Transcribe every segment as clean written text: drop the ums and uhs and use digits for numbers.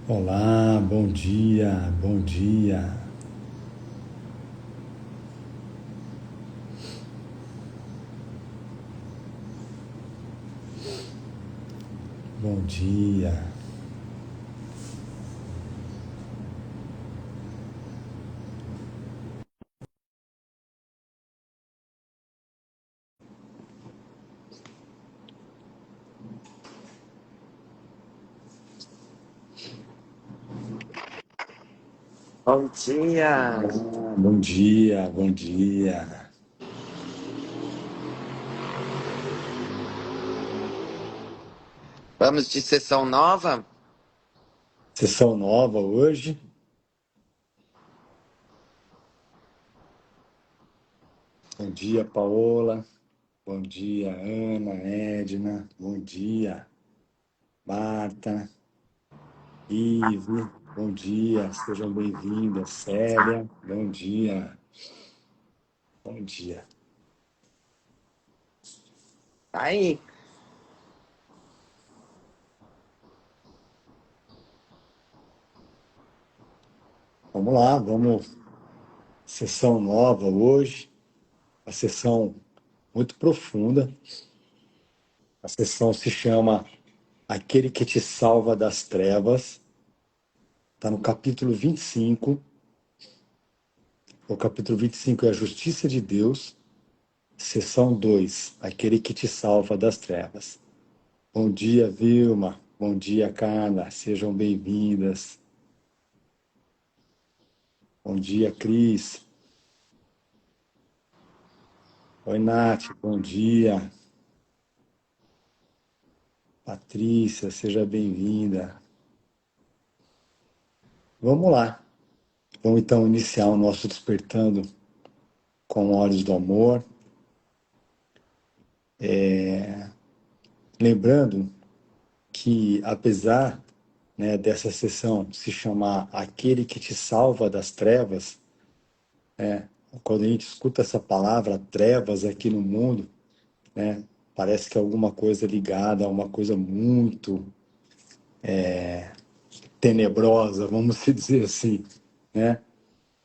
Olá, bom dia, bom dia, bom dia. Bom dia! Bom dia, bom dia. Vamos de sessão nova? Sessão nova hoje. Bom dia, Paola. Bom dia, Ana, Edna. Bom dia, Marta, Ive. Bom dia, sejam bem-vindas. Célia, bom dia, bom dia. Tá aí. Vamos lá, vamos. Sessão nova hoje. Uma sessão muito profunda. A sessão se chama Aquele que te salva das trevas. Está no capítulo 25. O capítulo 25 é a justiça de Deus. Seção 2, aquele que te salva das trevas. Bom dia, Vilma. Bom dia, Carla. Sejam bem-vindas. Bom dia, Cris. Oi, Nath. Bom dia. Patrícia, seja bem-vinda. Vamos lá. Vamos então iniciar o nosso despertando com olhos do amor. Lembrando que, apesar, né, dessa sessão se chamar Aquele que te salva das trevas, quando a gente escuta essa palavra trevas aqui no mundo, né, parece que é alguma coisa ligada a uma coisa muito tenebrosa, vamos se dizer assim, né?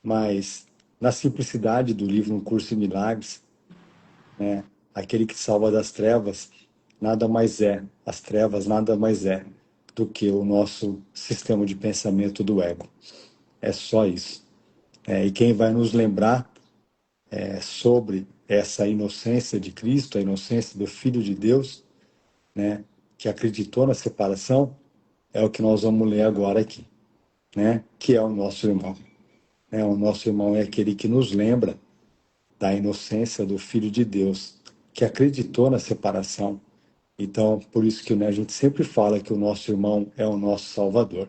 Mas na simplicidade do livro Um Curso em Milagres, né, aquele que salva das trevas nada mais é, as trevas nada mais é do que o nosso sistema de pensamento do ego. É só isso. E quem vai nos lembrar sobre essa inocência de Cristo, a inocência do Filho de Deus, né, que acreditou na separação, é o que nós vamos ler agora aqui, né, que é o nosso irmão. O nosso irmão é aquele que nos lembra da inocência do Filho de Deus, que acreditou na separação. Então, por isso que, né, a gente sempre fala que o nosso irmão é o nosso Salvador,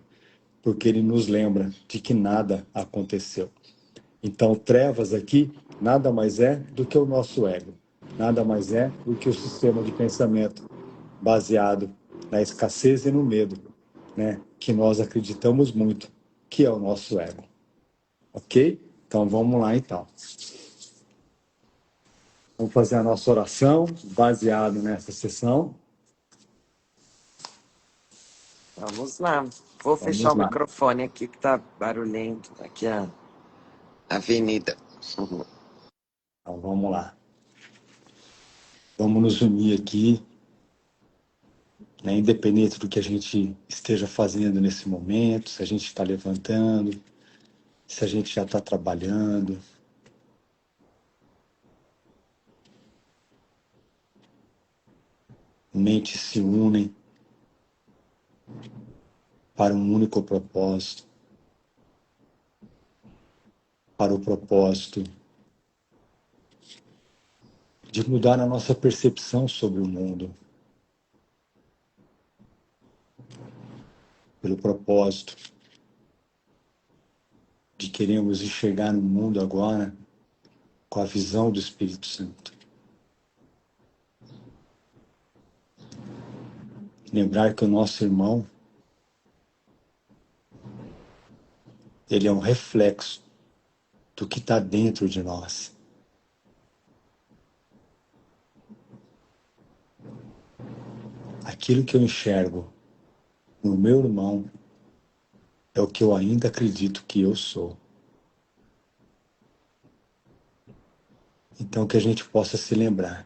porque ele nos lembra de que nada aconteceu. Então, trevas aqui nada mais é do que o nosso ego, nada mais é do que o sistema de pensamento baseado na escassez e no medo, né? Que nós acreditamos muito, que é o nosso ego. Ok? Então, vamos lá, então. Vamos fazer a nossa oração baseado nessa sessão. Vamos lá. Vou fechar Vamos o lá. microfone aqui que tá barulhento. Aqui a avenida. Então, vamos lá. Vamos nos unir aqui, né? Independente do que a gente esteja fazendo nesse momento, se a gente está levantando, se a gente já está trabalhando. Mentes se unem para um único propósito, para o propósito de mudar a nossa percepção sobre o mundo, pelo propósito de queremos enxergar no mundo agora com a visão do Espírito Santo. Lembrar que o nosso irmão, ele é um reflexo do que está dentro de nós. Aquilo que eu enxergo no meu irmão é o que eu ainda acredito que eu sou. Então, que a gente possa se lembrar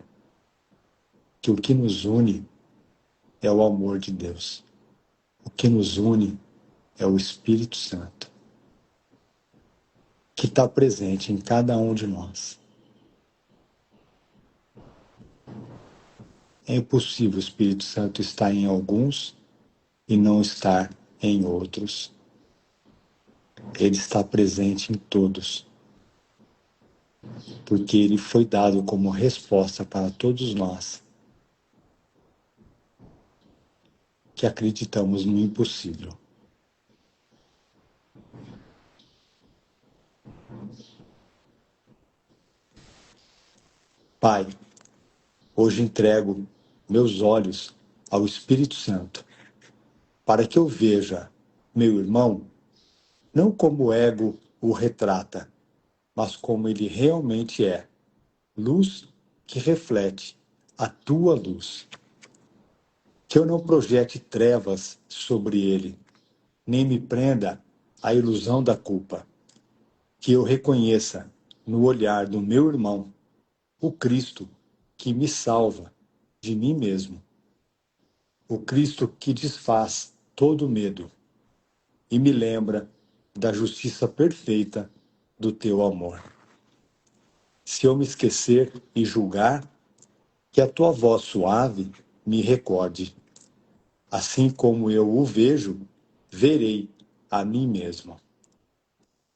que o que nos une é o amor de Deus. O que nos une é o Espírito Santo, que está presente em cada um de nós. É impossível o Espírito Santo estar em alguns e não estar em outros. Ele está presente em todos, porque ele foi dado como resposta para todos nós que acreditamos no impossível. Pai, hoje entrego meus olhos ao Espírito Santo, para que eu veja meu irmão não como o ego o retrata, mas como ele realmente é, luz que reflete a tua luz. Que eu não projete trevas sobre ele, nem me prenda à ilusão da culpa. Que eu reconheça no olhar do meu irmão o Cristo que me salva de mim mesmo, o Cristo que desfaz todo medo e me lembra da justiça perfeita do teu amor. Se eu me esquecer e julgar, que a tua voz suave me recorde. Assim como eu o vejo, verei a mim mesmo.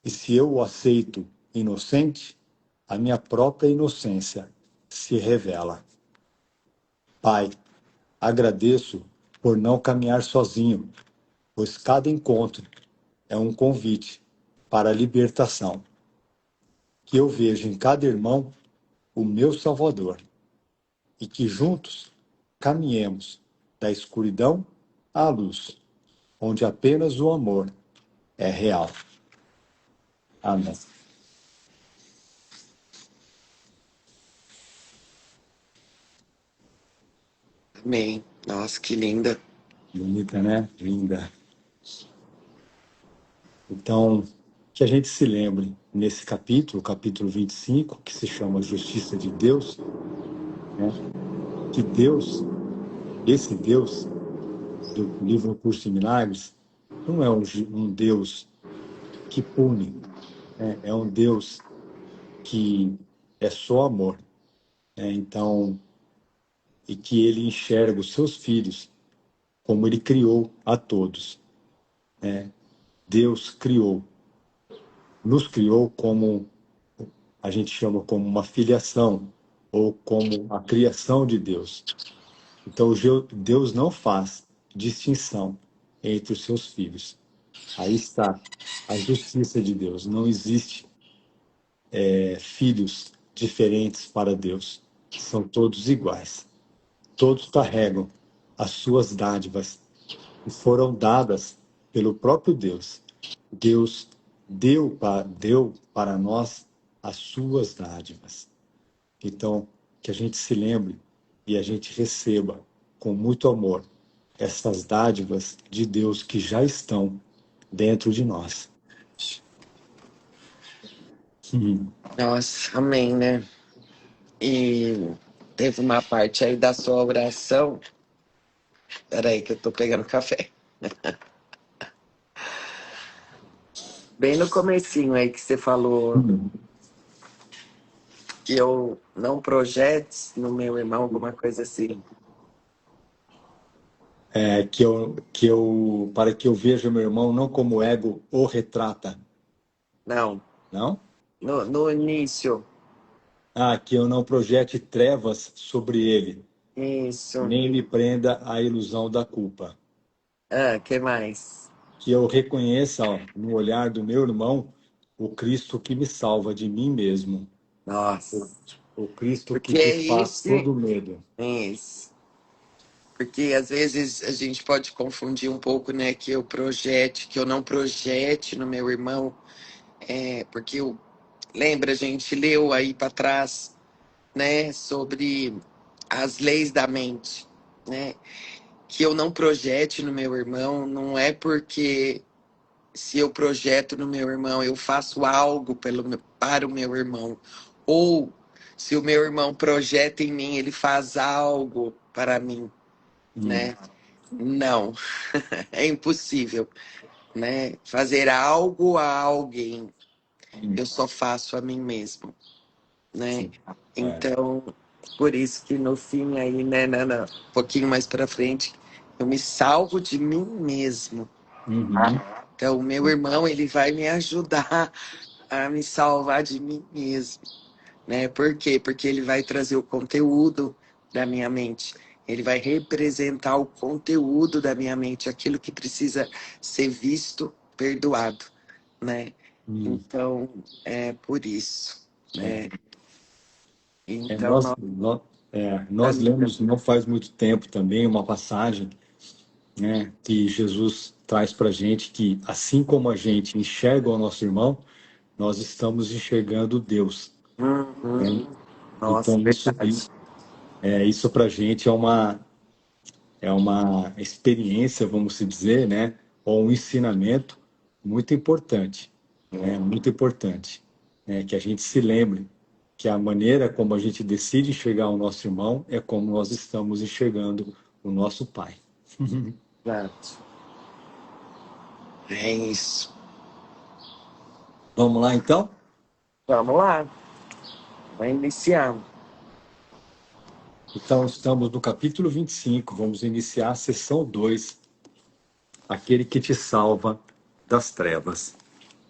E se eu o aceito inocente, a minha própria inocência se revela. Pai, agradeço por não caminhar sozinho, pois cada encontro é um convite para a libertação. Que eu veja em cada irmão o meu Salvador e que juntos caminhemos da escuridão à luz, onde apenas o amor é real. Amém. Amém. Nossa, que linda. Bonita, né? Linda. Então, que a gente se lembre nesse capítulo, capítulo 25, que se chama Justiça de Deus, né? Que Deus, esse Deus do livro Curso de Milagres, não é um Deus que pune, né? É um Deus que é só amor, né? Então, e que ele enxerga os seus filhos como ele criou a todos, né? Deus criou, nos criou como a gente chama como uma filiação ou como a criação de Deus. Então, Deus não faz distinção entre os seus filhos. Aí está a justiça de Deus. Não existe filhos diferentes para Deus. São todos iguais. Todos carregam as suas dádivas que foram dadas pelo próprio Deus. Deus deu para nós as suas dádivas. Então, que a gente se lembre e a gente receba com muito amor essas dádivas de Deus que já estão dentro de nós. Nossa, amém, né? E teve uma parte aí da sua oração. Peraí, que eu tô pegando café. Bem no comecinho aí que você falou que eu não projete no meu irmão, alguma coisa assim. Para que eu veja meu irmão não como ego o retrata, Não, não? no início. Ah, que eu não projete trevas sobre ele, Isso. nem me prenda à ilusão da culpa. Ah, que mais? Que eu reconheça, ó, no olhar do meu irmão o Cristo que me salva de mim mesmo. O, Nossa. o Cristo que Porque é desfaz esse. todo medo. Isso. Porque às vezes a gente pode confundir um pouco, né? Que eu projete, que eu não projete no meu irmão. Porque lembra, a gente leu aí para trás, né? Sobre as leis da mente, né? Que eu não projete no meu irmão, não é porque se eu projeto no meu irmão, eu faço algo para o meu irmão. Ou se o meu irmão projeta em mim, ele faz algo para mim, Hum, né? Não, é impossível, né? Fazer algo a alguém, hum, eu só faço a mim mesmo, né? sim. É. Então, por isso que no fim aí, né, um pouquinho mais para frente, eu me salvo de mim mesmo. Uhum. Então, o meu irmão, ele vai me ajudar a me salvar de mim mesmo, né? Por quê? Porque ele vai trazer o conteúdo da minha mente. Ele vai representar o conteúdo da minha mente, aquilo que precisa ser visto, perdoado, né? Hum, Então, é por isso, é. né? É, Então, nós nós... lemos não faz muito tempo também uma passagem, né, que Jesus traz para gente que assim como a gente enxerga o nosso irmão, nós estamos enxergando Deus, né? Uhum. Nossa, Então verdade. isso para a gente é uma experiência, vamos se dizer, né, ou um ensinamento muito importante, né, muito importante, né, que a gente se lembre que a maneira como a gente decide enxergar o nosso irmão é como nós estamos enxergando o nosso pai. Exato. É isso. Vamos lá então? Vamos lá, vai iniciar. Então, estamos no capítulo 25, vamos iniciar a sessão 2, aquele que te salva das trevas,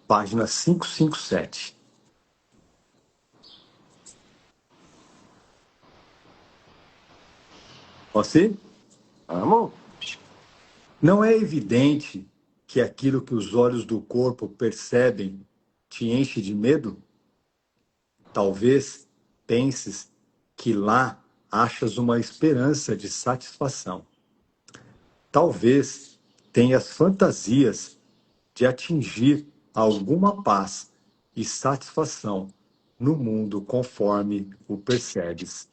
página 557. Você? Vamos? Não é evidente que aquilo que os olhos do corpo percebem te enche de medo? Talvez penses que lá achas uma esperança de satisfação. Talvez tenhas fantasias de atingir alguma paz e satisfação no mundo conforme o percebes.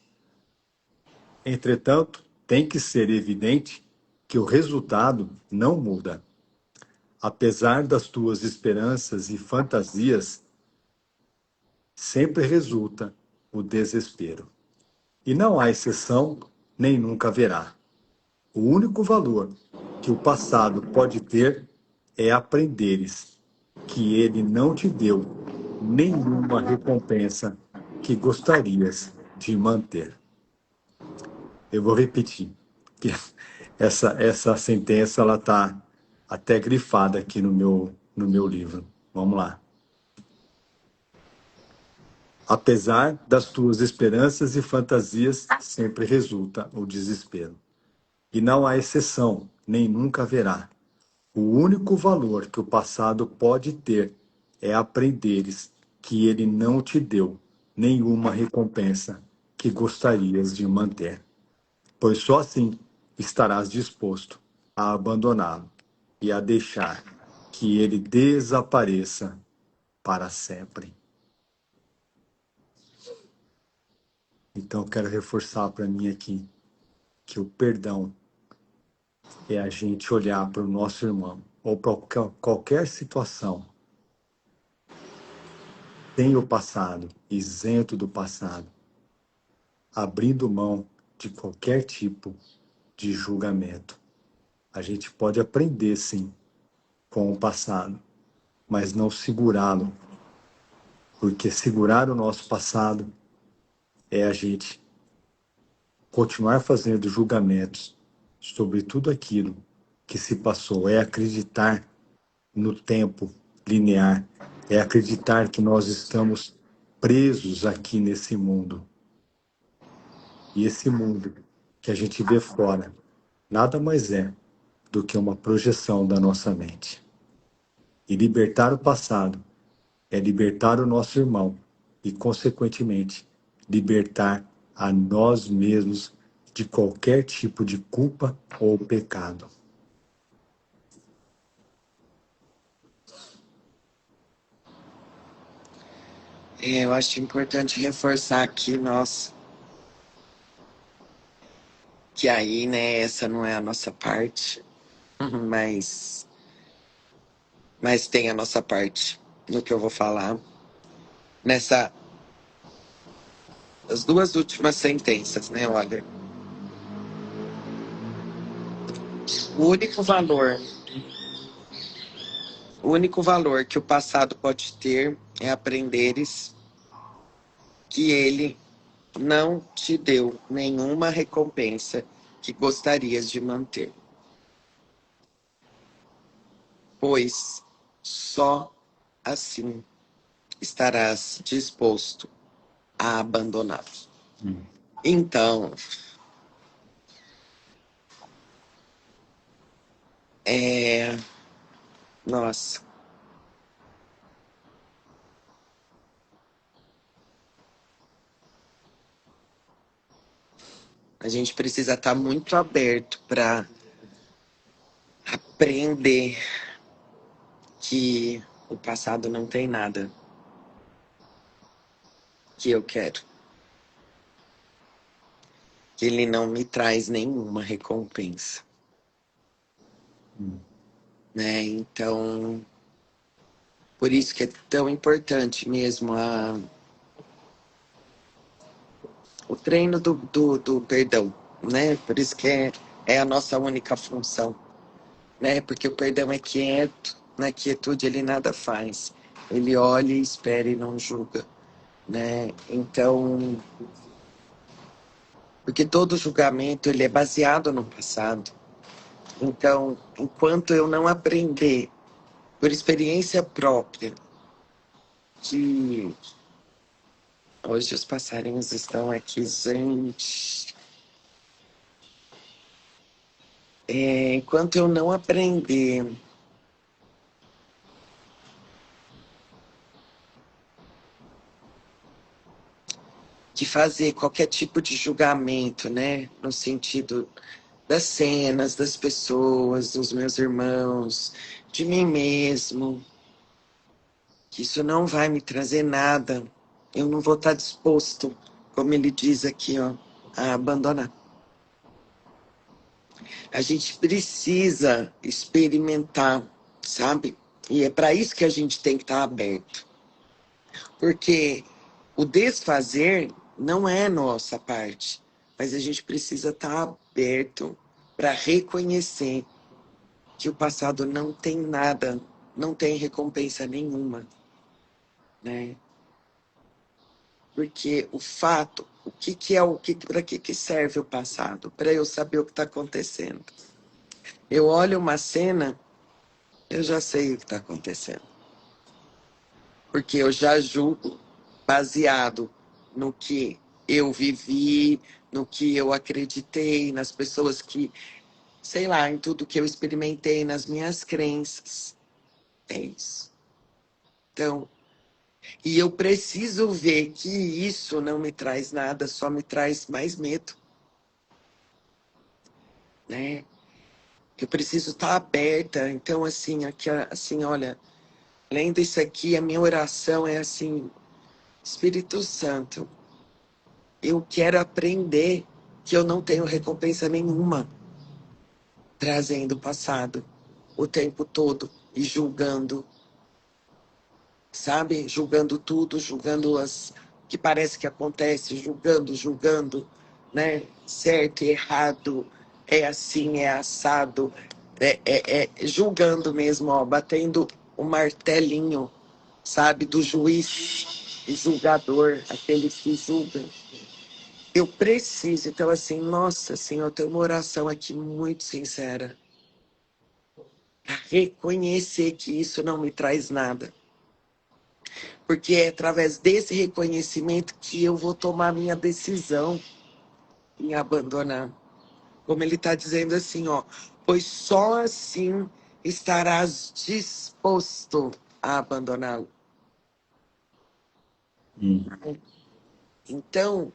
Entretanto, tem que ser evidente que o resultado não muda. Apesar das tuas esperanças e fantasias, sempre resulta o desespero. E não há exceção, nem nunca haverá. O único valor que o passado pode ter é aprenderes que ele não te deu nenhuma recompensa que gostarias de manter. Eu vou repetir, que essa sentença ela está até grifada aqui no meu livro. Vamos lá. Apesar das tuas esperanças e fantasias, sempre resulta o desespero. E não há exceção, nem nunca haverá. O único valor que o passado pode ter é aprenderes que ele não te deu nenhuma recompensa que gostarias de manter, pois só assim estarás disposto a abandoná-lo e a deixar que ele desapareça para sempre. Então, eu quero reforçar para mim aqui que o perdão é a gente olhar para o nosso irmão ou para qualquer situação sem o passado, isento do passado, abrindo mão de qualquer tipo de julgamento. A gente pode aprender, sim, com o passado, mas não segurá-lo, porque segurar o nosso passado é a gente continuar fazendo julgamentos sobre tudo aquilo que se passou, é acreditar no tempo linear, é acreditar que nós estamos presos aqui nesse mundo. E esse mundo que a gente vê fora nada mais é do que uma projeção da nossa mente. E libertar o passado é libertar o nosso irmão e, consequentemente, libertar a nós mesmos de qualquer tipo de culpa ou pecado. Eu acho importante reforçar aqui, nossa, que aí, né, essa não é a nossa parte, mas mas tem a nossa parte no que eu vou falar. Nessa, as duas últimas sentenças, né? Olha, o único valor, o único valor que o passado pode ter é aprenderes que ele não te deu nenhuma recompensa que gostarias de manter, pois só assim estarás disposto a abandoná-lo. Então, nossa, a gente precisa estar muito aberto para aprender que o passado não tem nada que eu quero, que ele não me traz nenhuma recompensa, né? Então, por isso que é tão importante mesmo o treino do perdão, né? Por isso que é a nossa única função, né? Porque o perdão é quieto, na quietude ele nada faz. Ele olha, espera e não julga, né? Então, porque todo julgamento ele é baseado no passado. Então, enquanto eu não aprender por experiência própria que hoje os passarinhos estão aqui, gente. Enquanto eu não aprender de fazer qualquer tipo de julgamento, né, no sentido das cenas, das pessoas, dos meus irmãos, de mim mesmo, que isso não vai me trazer nada, eu não vou estar disposto, como ele diz aqui, ó, a abandonar. A gente precisa experimentar, sabe? E é para isso que a gente tem que estar aberto. Porque o desfazer não é nossa parte, mas a gente precisa estar aberto para reconhecer que o passado não tem nada, não tem recompensa nenhuma, né? Porque o fato, o que que é o que para que serve o passado? Para eu saber o que está acontecendo. Eu olho uma cena, eu já sei o que está acontecendo, porque eu já julgo baseado no que eu vivi, no que eu acreditei, nas pessoas que, sei lá, em tudo que eu experimentei, nas minhas crenças. É isso. Então, e eu preciso ver que isso não me traz nada, só me traz mais medo, né? Eu preciso estar aberta. Então, assim, aqui, assim, olha, lendo isso aqui, a minha oração é assim, Espírito Santo, eu quero aprender que eu não tenho recompensa nenhuma trazendo o passado o tempo todo e julgando, sabe? Julgando tudo, julgando as que parece que acontece, julgando, né? Certo e errado, é assim, é assado, julgando mesmo, ó, batendo o martelinho, sabe? Do juiz e julgador, aquele que julga. Eu preciso, então assim, nossa Senhor, eu tenho uma oração aqui muito sincera. Reconhecer que isso não me traz nada. Porque é através desse reconhecimento que eu vou tomar minha decisão em abandonar. Como ele está dizendo assim, ó, pois só assim estarás disposto a abandoná-lo. Então,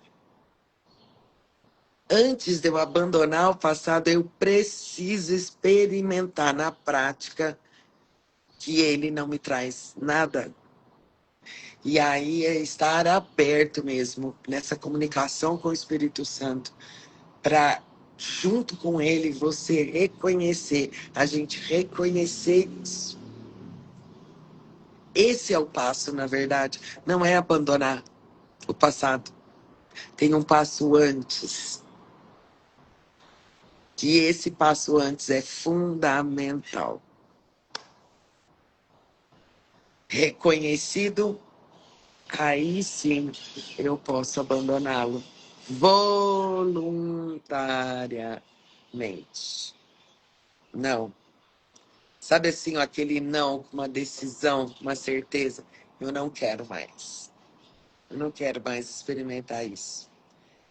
antes de eu abandonar o passado, eu preciso experimentar na prática que ele não me traz nada. E aí é estar aberto mesmo nessa comunicação com o Espírito Santo para, junto com ele, você reconhecer, a gente reconhecer isso. Esse é o passo, na verdade. Não é abandonar o passado. Tem um passo antes. Que esse passo antes é fundamental. Reconhecido, aí sim eu posso abandoná-lo voluntariamente. Não. Sabe assim, ó, aquele não, uma decisão, uma certeza. Eu não quero mais. Eu não quero mais experimentar isso.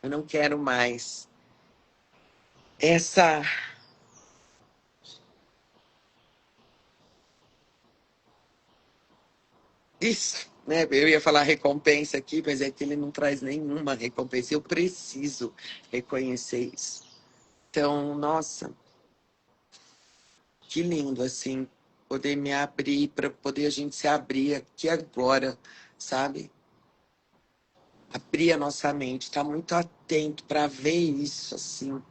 Eu não quero mais essa. Isso, né? Eu ia falar recompensa aqui, mas é que ele não traz nenhuma recompensa. Eu preciso reconhecer isso. Então, nossa, que lindo, assim, poder me abrir para poder a gente se abrir aqui agora, sabe? Abrir a nossa mente, estar muito atento para ver isso, assim,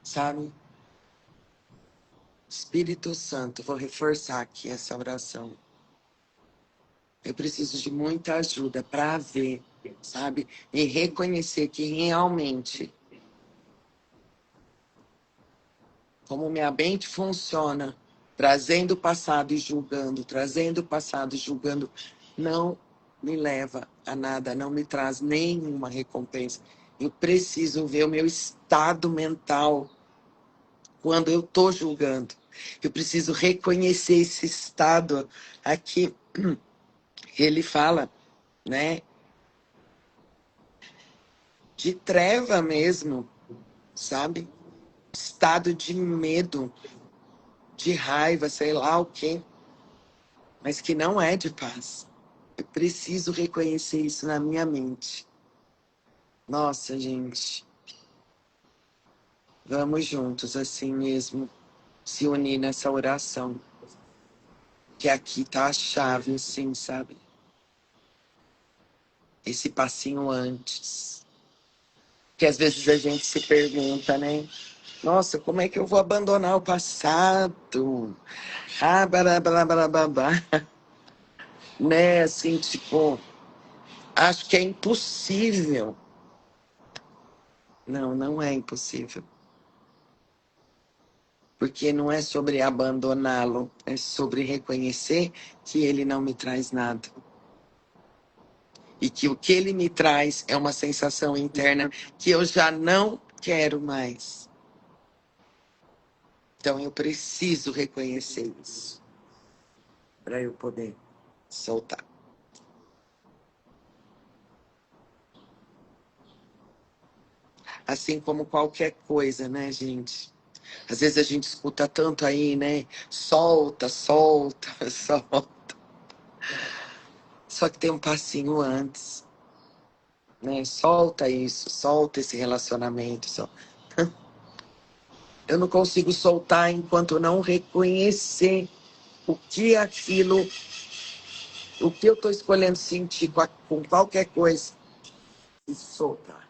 sabe? Espírito Santo, vou reforçar aqui essa oração. Eu preciso de muita ajuda para ver, sabe? E reconhecer que realmente, como minha mente funciona, trazendo o passado e julgando, trazendo o passado e julgando, não me leva a nada, não me traz nenhuma recompensa. Eu preciso ver o meu estado mental quando eu estou julgando. Eu preciso reconhecer esse estado aqui. Ele fala, né, de treva mesmo, sabe? Estado de medo, de raiva, sei lá o quê, mas que não é de paz. Eu preciso reconhecer isso na minha mente. Nossa, gente, vamos juntos assim mesmo, se unir nessa oração. Que aqui tá a chave, assim, sabe? Esse passinho antes. Que às vezes a gente se pergunta, né? Nossa, como é que eu vou abandonar o passado? Ah, blá, blá, blá, blá, blá. Né, assim, tipo, acho que é impossível. Não, não é impossível. Porque não é sobre abandoná-lo, é sobre reconhecer que ele não me traz nada. E que o que ele me traz é uma sensação interna que eu já não quero mais. Então eu preciso reconhecer isso para eu poder soltar. Assim como qualquer coisa, né, gente? Às vezes a gente escuta tanto aí, né? Solta, solta, solta. Só que tem um passinho antes, né? Solta isso, solta esse relacionamento. Eu não consigo soltar enquanto eu não reconhecer o que é aquilo, o que eu estou escolhendo sentir com qualquer coisa e soltar.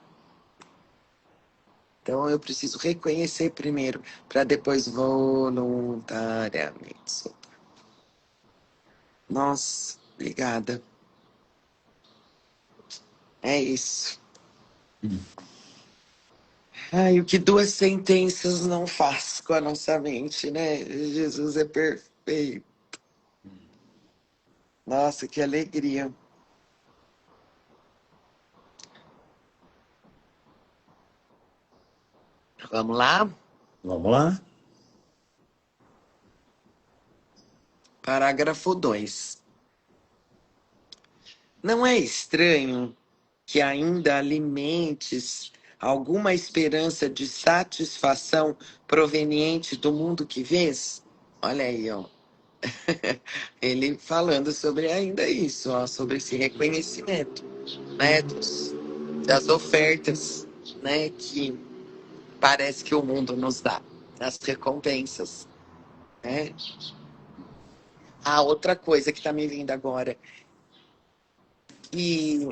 Então eu preciso reconhecer primeiro, para depois voluntariamente soltar. Nossa, obrigada. É isso. Ai, o que duas sentenças não faz com a nossa mente, né? Jesus é perfeito. Nossa, que alegria. Vamos lá? Vamos lá? Parágrafo 2. Não é estranho que ainda alimentes alguma esperança de satisfação proveniente do mundo que vês? Olha aí, ó. Ele falando sobre ainda isso, ó, sobre esse reconhecimento, né, das ofertas, né, que parece que o mundo nos dá, as recompensas, né? A outra coisa que está me vindo agora, e,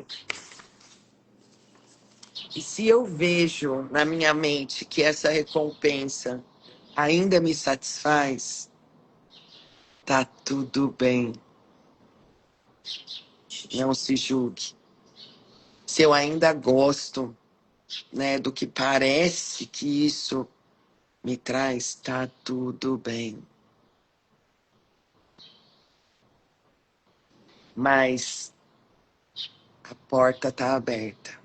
e se eu vejo na minha mente que essa recompensa ainda me satisfaz, tá tudo bem. Não se julgue. Se eu ainda gosto, né, do que parece que isso me traz, tá tudo bem. Mas a porta tá aberta.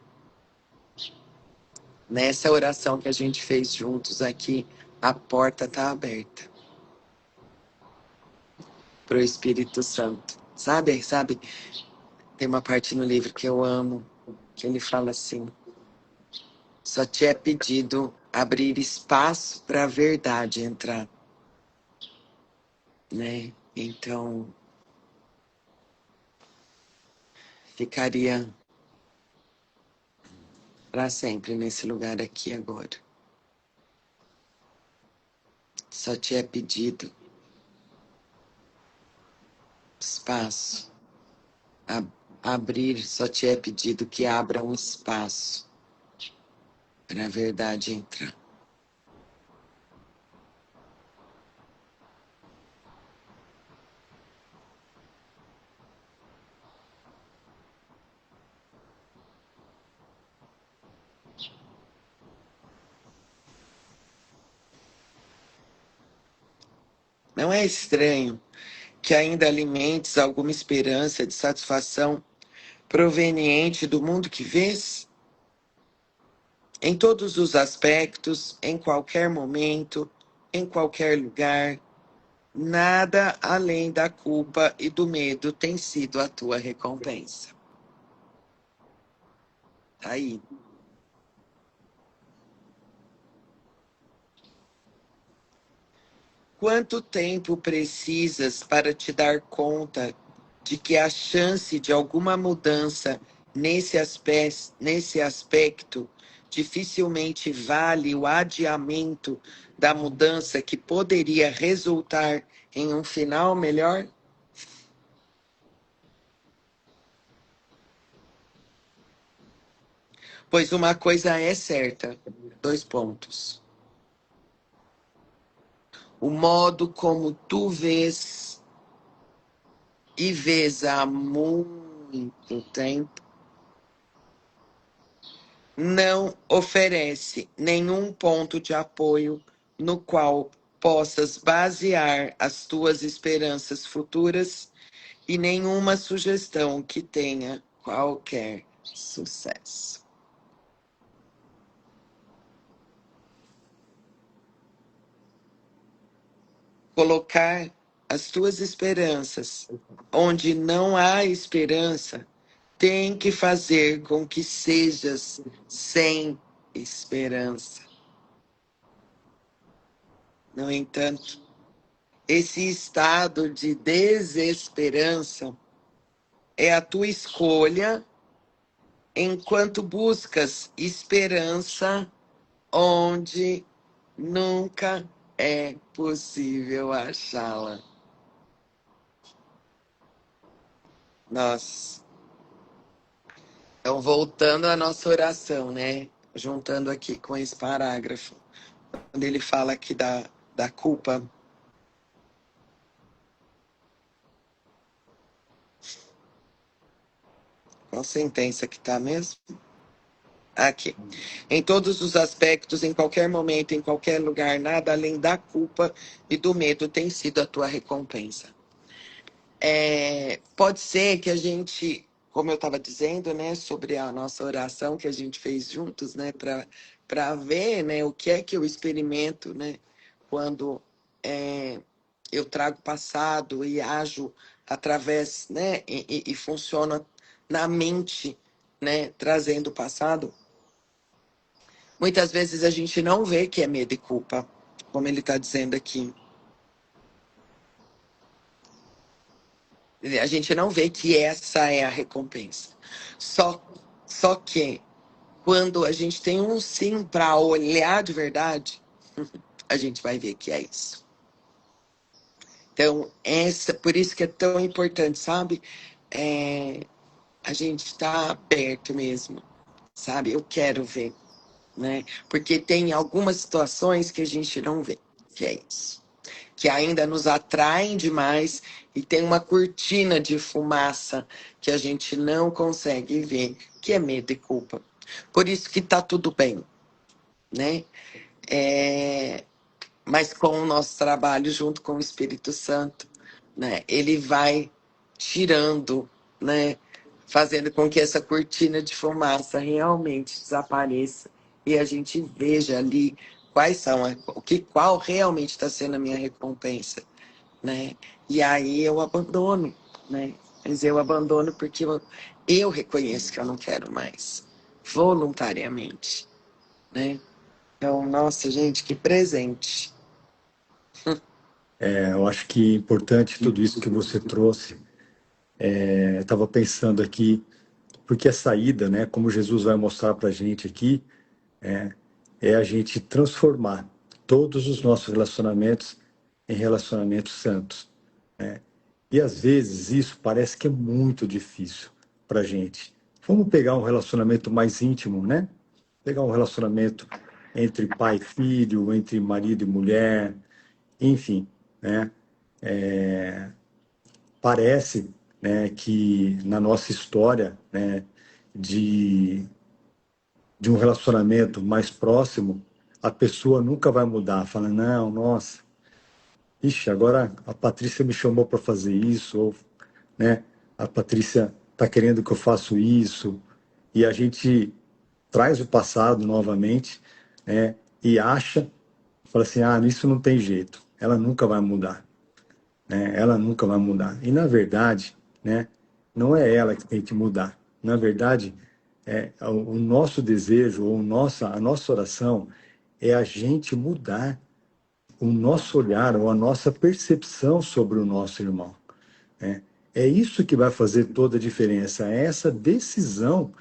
Nessa oração que a gente fez juntos aqui, a porta tá aberta pro Espírito Santo. Sabe? Tem uma parte no livro que eu amo, que ele fala assim: só te é pedido abrir espaço para a verdade entrar, né? Então, ficaria para sempre nesse lugar aqui agora. Só te é pedido espaço, abrir, só te é pedido que abra um espaço para a verdade entrar. Não é estranho que ainda alimentes alguma esperança de satisfação proveniente do mundo que vês? Em todos os aspectos, em qualquer momento, em qualquer lugar, nada além da culpa e do medo tem sido a tua recompensa. Tá aí. Quanto tempo precisas para te dar conta de que a chance de alguma mudança nesse aspecto dificilmente vale o adiamento da mudança que poderia resultar em um final melhor? Pois uma coisa é certa, 2 pontos. O modo como tu vês e vês há muito tempo não oferece nenhum ponto de apoio no qual possas basear as tuas esperanças futuras e nenhuma sugestão que tenha qualquer sucesso. Colocar as tuas esperanças onde não há esperança tem que fazer com que sejas sem esperança. No entanto, esse estado de desesperança é a tua escolha enquanto buscas esperança onde nunca é possível achá-la. Nós. Então, voltando à nossa oração, né? Juntando aqui com esse parágrafo, quando ele fala aqui da culpa. Qual sentença que tá mesmo? Aqui. Em todos os aspectos, em qualquer momento, em qualquer lugar, nada além da culpa e do medo tem sido a tua recompensa. Pode ser que a gente, como eu estava dizendo, né, sobre a nossa oração que a gente fez juntos, né, para ver, né, o que é que eu experimento, né, quando eu trago passado e ajo através, né, e funciona na mente, né, trazendo o passado. Muitas vezes a gente não vê que é medo e culpa, como ele está dizendo aqui. A gente não vê que essa é a recompensa. Só que quando a gente tem um sim para olhar de verdade, a gente vai ver que é isso. Então, por isso que é tão importante, sabe? A gente está aberto mesmo, sabe? Eu quero ver, né? Porque tem algumas situações que a gente não vê, que é isso. que ainda nos atraem demais e tem uma cortina de fumaça que a gente não consegue ver, que é medo e culpa. Por isso que tá tudo bem, né? É, mas com o nosso trabalho junto com o Espírito Santo, né, ele vai tirando, né, fazendo com que essa cortina de fumaça realmente desapareça e a gente veja ali quais são qual realmente está sendo a minha recompensa, né? E aí eu abandono, né? Mas eu abandono porque eu reconheço que eu não quero mais, voluntariamente, né? Então, nossa, gente, que presente. Eu acho que é importante tudo isso que você trouxe. Eu estava pensando aqui, porque a saída, né, como Jesus vai mostrar para a gente aqui, é a gente transformar todos os nossos relacionamentos em relacionamentos santos. E às vezes isso parece que é muito difícil para a gente. Vamos pegar um relacionamento mais íntimo, né? Pegar um relacionamento entre pai e filho, entre marido e mulher, enfim, né? Parece, né, que na nossa história, né, de, de um relacionamento mais próximo, a pessoa nunca vai mudar. Fala, não, nossa, ixi, agora a Patrícia me chamou para fazer isso, ou, né, a Patrícia está querendo que eu faça isso, e a gente traz o passado novamente, né, e acha, fala assim, ah, isso não tem jeito, ela nunca vai mudar, né, ela nunca vai mudar. E na verdade, né, não é ela que tem que mudar. Na verdade, o nosso desejo, ou a nossa oração é a gente mudar o nosso olhar ou a nossa percepção sobre o nosso irmão, né? É isso que vai fazer toda a diferença, é essa decisão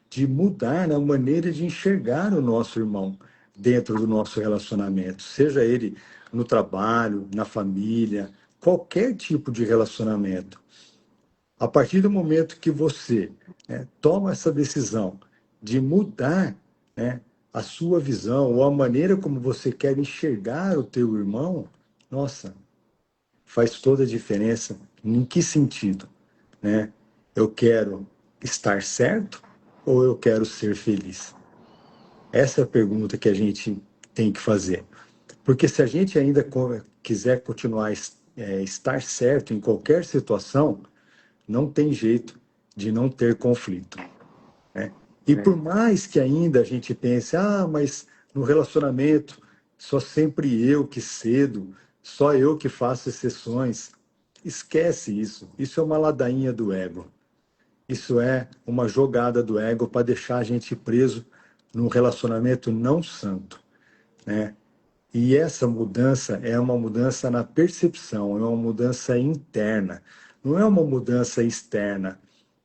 de mudar a maneira de enxergar o nosso irmão dentro do nosso relacionamento, seja ele no trabalho, na família, qualquer tipo de relacionamento. A partir do momento que você, né, toma essa decisão de mudar, né, a sua visão ou a maneira como você quer enxergar o teu irmão, nossa, faz toda a diferença. Em que sentido, né? Eu quero estar certo ou eu quero ser feliz? Essa é a pergunta que a gente tem que fazer. Porque se a gente ainda quiser continuar estar certo em qualquer situação, não tem jeito de não ter conflito, né? E por mais que ainda a gente pense, ah, mas no relacionamento só sempre eu que cedo, só eu que faço exceções, esquece isso. Isso é uma ladainha do ego. Isso é uma jogada do ego para deixar a gente preso num relacionamento não santo, né? E essa mudança é uma mudança na percepção, é uma mudança interna, não é uma mudança externa,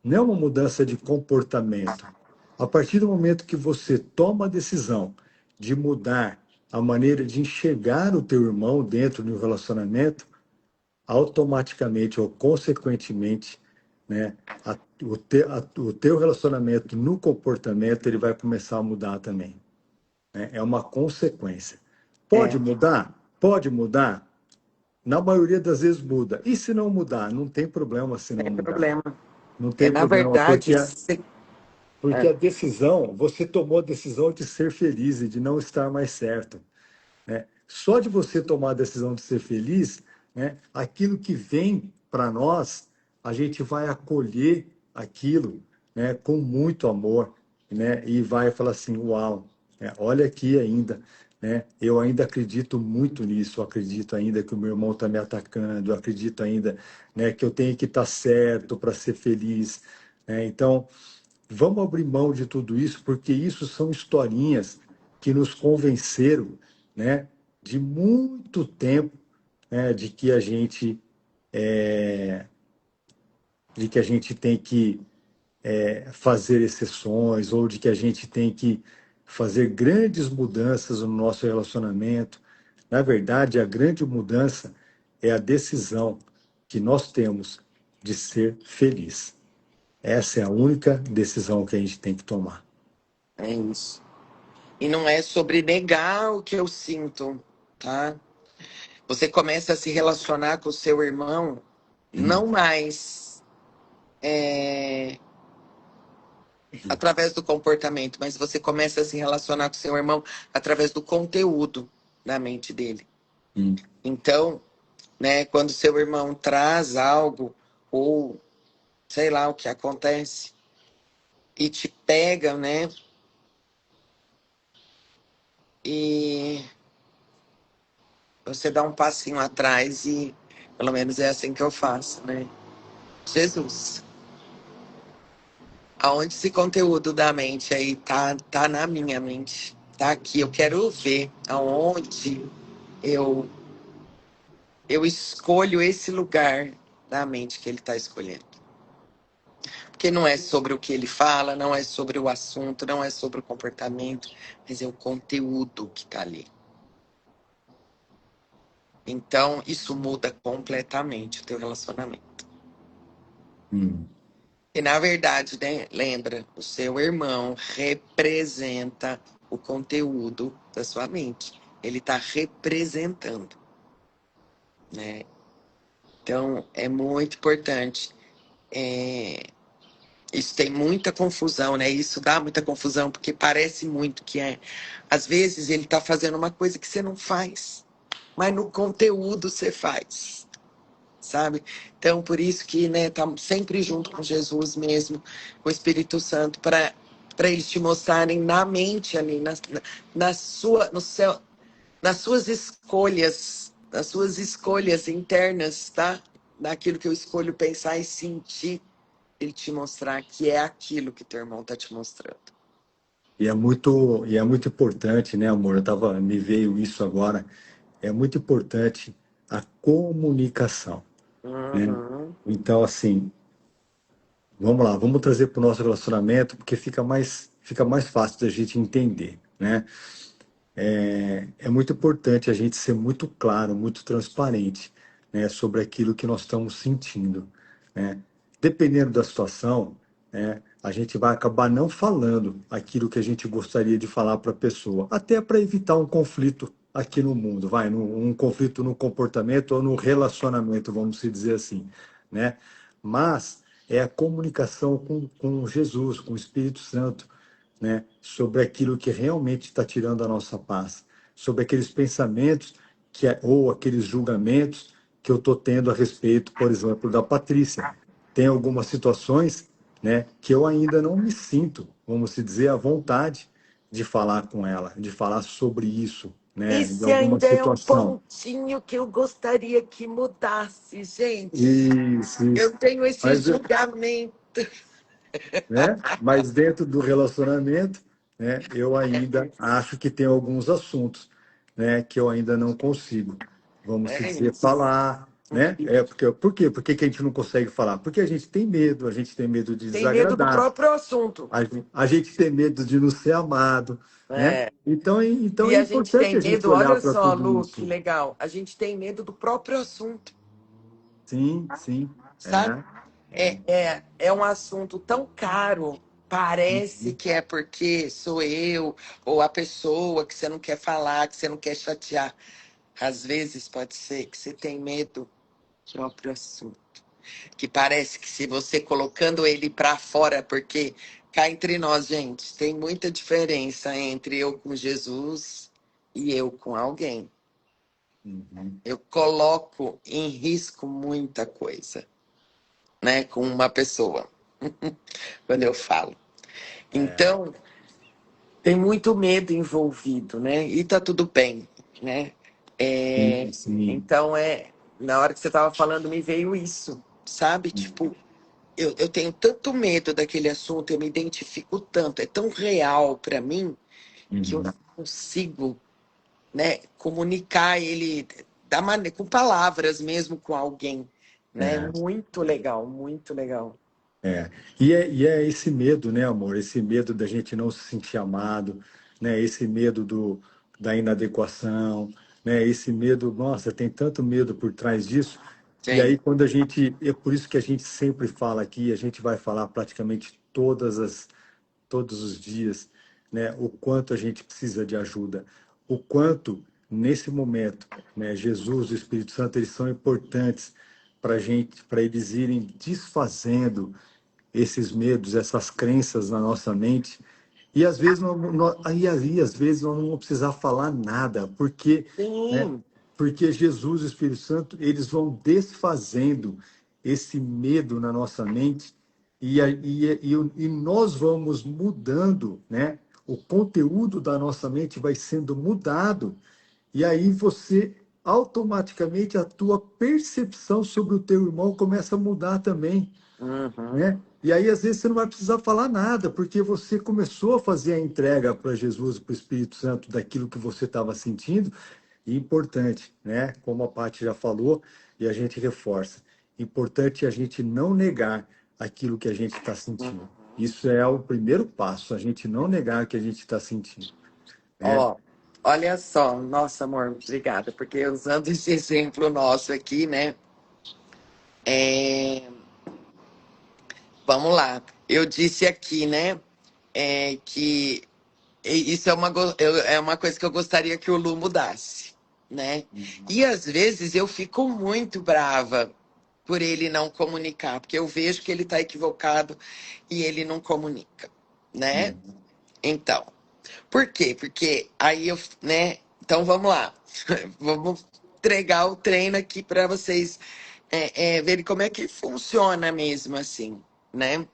não é uma mudança de comportamento. A partir do momento que você toma a decisão de mudar a maneira de enxergar o teu irmão dentro do relacionamento, automaticamente ou consequentemente, né, o teu relacionamento no comportamento ele vai começar a mudar também, né? É uma consequência. Pode É, mudar? Pode mudar. Na maioria das vezes muda. E se não mudar? Não tem problema se não tem mudar. problema. Não É, tem na problema, verdade, porque a decisão, você tomou a decisão de ser feliz e de não estar mais certo, né? Só de você tomar a decisão de ser feliz, né, aquilo que vem para nós, a gente vai acolher aquilo, né, com muito amor, né, e vai falar assim, uau, né, olha aqui ainda, né, eu ainda acredito muito nisso, eu acredito ainda que o meu irmão está me atacando, eu acredito ainda, né, que eu tenho que estar certo para ser feliz, né? Então, vamos abrir mão de tudo isso, porque isso são historinhas que nos convenceram, né, de muito tempo, né, de que a gente tem que fazer exceções ou de que a gente tem que fazer grandes mudanças no nosso relacionamento. Na verdade, a grande mudança é a decisão que nós temos de ser feliz. Essa é a única decisão que a gente tem que tomar. é isso. E não é sobre negar o que eu sinto, tá? Você começa a se relacionar com o seu irmão, não mais através do comportamento, mas você começa a se relacionar com o seu irmão através do conteúdo da mente dele. Então, né, quando seu irmão traz algo, ou sei lá o que acontece, e te pega, né? E você dá um passinho atrás e pelo menos é assim que eu faço, né? Jesus, aonde esse conteúdo da mente aí tá na minha mente, tá aqui. Eu quero ver aonde eu eu escolho esse lugar da mente que ele está escolhendo. Porque não é sobre o que ele fala, não é sobre o assunto, não é sobre o comportamento, mas é o conteúdo que está ali. Então, isso muda completamente o teu relacionamento. E, na verdade, né, lembra, o seu irmão representa o conteúdo da sua mente. Ele está representando, né? Então, é muito importante. Isso tem muita confusão, né? Isso dá muita confusão, porque parece muito que é. Às vezes, ele está fazendo uma coisa que você não faz, mas no conteúdo você faz. Sabe? Então, por isso que, né, tá sempre junto com Jesus mesmo, com o Espírito Santo, para eles te mostrarem na mente ali, na sua, no céu, nas suas escolhas internas, tá? Daquilo que eu escolho pensar e sentir, ele te mostrar que é aquilo que teu irmão tá te mostrando. E é muito importante, né, amor? Me veio isso agora. É muito importante a comunicação, né? Uhum. Então, assim, vamos lá, vamos trazer para o nosso relacionamento, porque fica mais fácil da gente entender, né? É muito importante a gente ser muito claro, muito transparente, né, sobre aquilo que nós estamos sentindo, né? Dependendo da situação, né, a gente vai acabar não falando aquilo que a gente gostaria de falar para a pessoa, até para evitar um conflito aqui no mundo, um conflito no comportamento ou no relacionamento, vamos se dizer assim, né? Mas é a comunicação com Jesus, com o Espírito Santo, né, sobre aquilo que realmente está tirando a nossa paz, sobre aqueles pensamentos ou aqueles julgamentos que eu estou tendo a respeito, por exemplo, da Patrícia. Tem algumas situações, né, que eu ainda não me sinto, vamos se dizer, à vontade de falar com ela, de falar sobre isso, né, de Esse alguma ainda é um situação. pontinho que eu gostaria que mudasse, gente. Isso. Eu tenho esse Mas julgamento. né? Mas dentro do relacionamento, né, eu ainda acho que tem alguns assuntos, né, que eu ainda não consigo, vamos se É dizer, isso. falar, né? Por quê? Por que que a gente não consegue falar? Porque a gente tem medo de Tem medo do desagradar, próprio assunto. a gente tem medo de não ser amado, né? É. Então E é a gente importante tem a gente medo, olhar olha para só, tudo Lu, que isso. legal. A gente tem medo do próprio assunto, Sim, sim, sabe? é. É um assunto tão caro. Parece que é porque sou eu ou a pessoa que você não quer falar, que você não quer chatear. Às vezes pode ser que você tem medo do próprio assunto. Que parece que se você colocando ele para fora, porque cá entre nós, gente, tem muita diferença entre eu com Jesus e eu com alguém. Uhum. Eu coloco em risco muita coisa, né, com uma pessoa, quando eu falo. Então, tem muito medo envolvido, né? E tá tudo bem, né? Sim, sim. Então, na hora que você tava falando, me veio isso, sabe? Tipo, eu tenho tanto medo daquele assunto, eu me identifico tanto, é tão real para mim que eu Uhum. não consigo, né, comunicar ele com palavras mesmo com alguém, né? É. Muito legal, muito legal. É. E é esse medo, né, amor? Esse medo da gente não se sentir amado, né? Esse medo da inadequação, né? Esse medo, nossa, tem tanto medo por trás disso. E Sim, aí, é por isso que a gente sempre fala aqui, a gente vai falar praticamente todos os dias, né? O quanto a gente precisa de ajuda, o quanto, nesse momento, né, Jesus e o Espírito Santo, eles são importantes para gente, para eles irem desfazendo esses medos, essas crenças na nossa mente. E às vezes às vezes nós não vamos precisar falar nada, porque, né, Sim. porque Jesus e o Espírito Santo, eles vão desfazendo esse medo na nossa mente e nós vamos mudando, né? O conteúdo da nossa mente vai sendo mudado e aí você automaticamente a tua percepção sobre o teu irmão começa a mudar também, Uhum. né? E aí, às vezes, você não vai precisar falar nada, porque você começou a fazer a entrega para Jesus, para o Espírito Santo, daquilo que você estava sentindo. E importante, né? Como a Paty já falou, e a gente reforça, importante a gente não negar aquilo que a gente está sentindo. Isso é o primeiro passo, a gente não negar o que a gente está sentindo, né? Ó, olha só, nossa, amor, obrigada, porque usando esse exemplo nosso aqui, né? É, vamos lá. Eu disse aqui, né? Que isso é é uma coisa que eu gostaria que o Lu mudasse, né? E às vezes eu fico muito brava por ele não comunicar, porque eu vejo que ele está equivocado e ele não comunica, né? Uhum. Então, por quê? Porque aí eu, né? Então vamos lá, vamos entregar o treino aqui para vocês verem como é que funciona mesmo assim, né?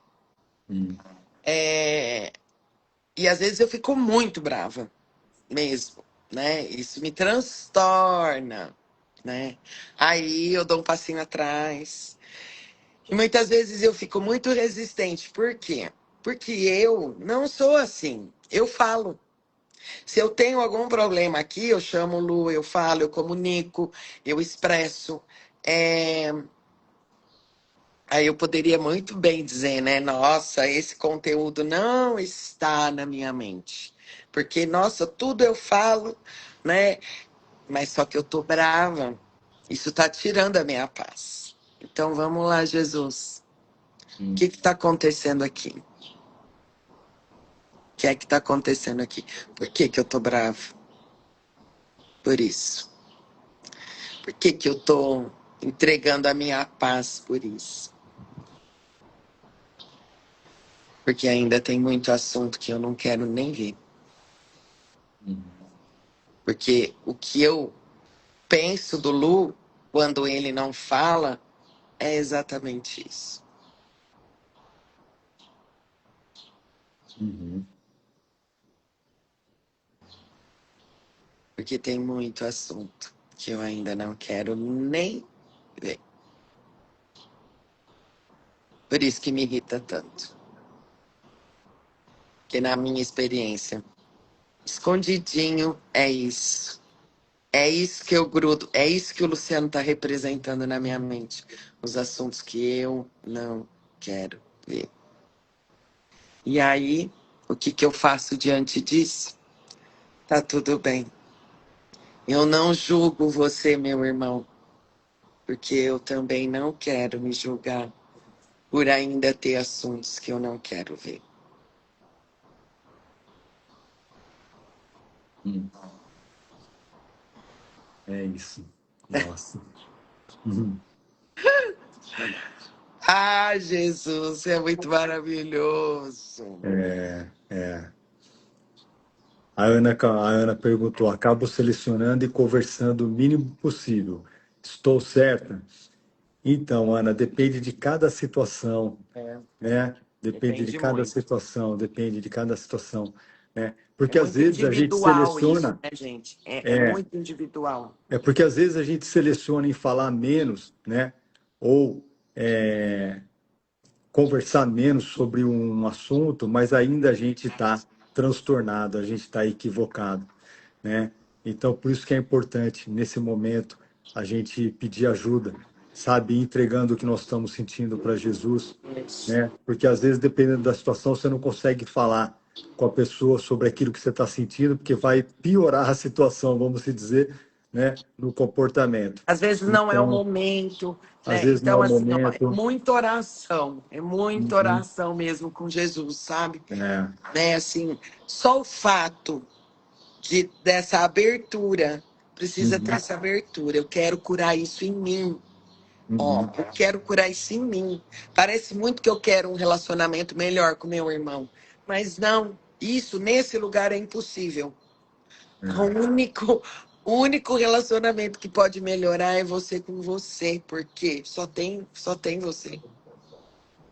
Uhum. É, e às vezes eu fico muito brava mesmo, né? Isso me transtorna, né? Aí eu dou um passinho atrás. E muitas vezes eu fico muito resistente. Por quê? Porque eu não sou assim. Eu falo. Se eu tenho algum problema aqui, eu chamo o Lu, eu falo, eu comunico, eu expresso. É, aí eu poderia muito bem dizer, né? Nossa, esse conteúdo não está na minha mente. Porque, nossa, tudo eu falo, né? Mas só que eu tô brava. Isso tá tirando a minha paz. Então vamos lá, Jesus. O que Uhum. que tá acontecendo aqui? O que é que tá acontecendo aqui? Por que que eu tô bravo? Por isso. Por que que eu tô entregando a minha paz por isso? Porque ainda tem muito assunto que eu não quero nem ver. Uhum. Porque o que eu penso do Lu, quando ele não fala, é exatamente isso. Uhum. Porque tem muito assunto que eu ainda não quero nem ver. Por isso que me irrita tanto. Que na minha experiência, escondidinho é isso. É isso que eu grudo, é isso que o Luciano está representando na minha mente. Os assuntos que eu não quero ver. E aí, o que que eu faço diante disso? Tá tudo bem. Eu não julgo você, meu irmão, porque eu também não quero me julgar por ainda ter assuntos que eu não quero ver. Uhum. É isso. Nossa. Uhum. Ah, Jesus, é muito maravilhoso. É, é. A Ana perguntou: acabo selecionando e conversando o mínimo possível. Estou certa? Então, Ana, depende de cada situação, É, né? Depende de depende cada muito. situação, depende de cada situação, né? É Porque às muito vezes a gente individual isso, seleciona, né, gente? É muito individual. porque às vezes a gente seleciona em falar menos, né? Ou conversar menos sobre um assunto, mas ainda a gente está transtornado, a gente está equivocado, né? Então, por isso que é importante, nesse momento, a gente pedir ajuda, sabe? Ir entregando o que nós estamos sentindo para Jesus, Isso. né? Porque às vezes, dependendo da situação, você não consegue falar com a pessoa sobre aquilo que você está sentindo, porque vai piorar a situação, vamos se dizer, né? No comportamento. Às vezes não é o Então, momento, às né? vezes não é Então, o assim, ó, momento. é muita Uhum. oração mesmo com Jesus, sabe? É. Né? Assim, só o fato dessa abertura precisa ter Uhum, essa abertura. Eu quero curar isso em mim. Ó, uhum. eu quero curar isso em mim. Parece muito que eu quero um relacionamento melhor com meu irmão, mas não, isso nesse lugar é impossível. É, O único relacionamento que pode melhorar é você com você, porque só tem você,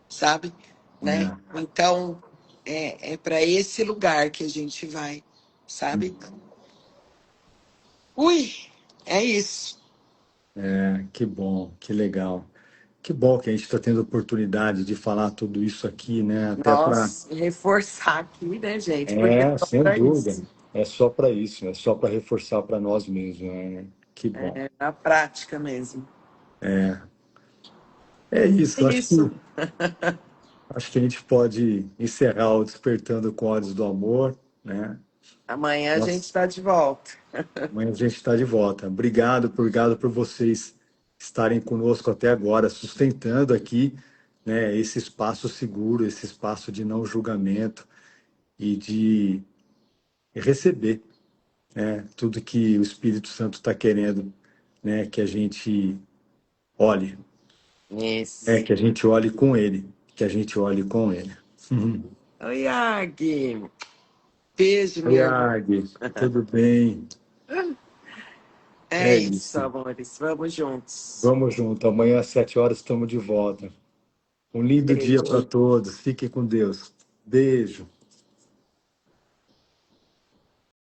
sabe? Né? é. Então, é para esse lugar que a gente vai, sabe? Ui, é isso. Que bom, que legal. Que bom que a gente está tendo oportunidade de falar tudo isso aqui, né? Até para. Nós reforçar aqui, né, gente? Porque é só Sem para dúvida. isso. É só para isso, é só para reforçar para nós mesmos, né? Que bom. É na prática mesmo. É isso, Isso. acho que a gente pode encerrar o Despertando com Olhos do Amor, né? Amanhã a gente Nossa, está de volta. amanhã a gente está de volta. Obrigado por vocês estarem conosco até agora, sustentando aqui, né, esse espaço seguro, esse espaço de não julgamento e de receber, né, tudo que o Espírito Santo está querendo, né, que a gente olhe, né, Isso. que a gente olhe com Ele, que a gente olhe com Ele. Oi, Agui. Beijo, Oi, minha irmã. Agnes, tudo bem? É É isso, isso. amores. Vamos juntos. Vamos junto. Amanhã às 7 horas estamos de volta. Um lindo dia para Beijo. todos. Fiquem com Deus. Beijo.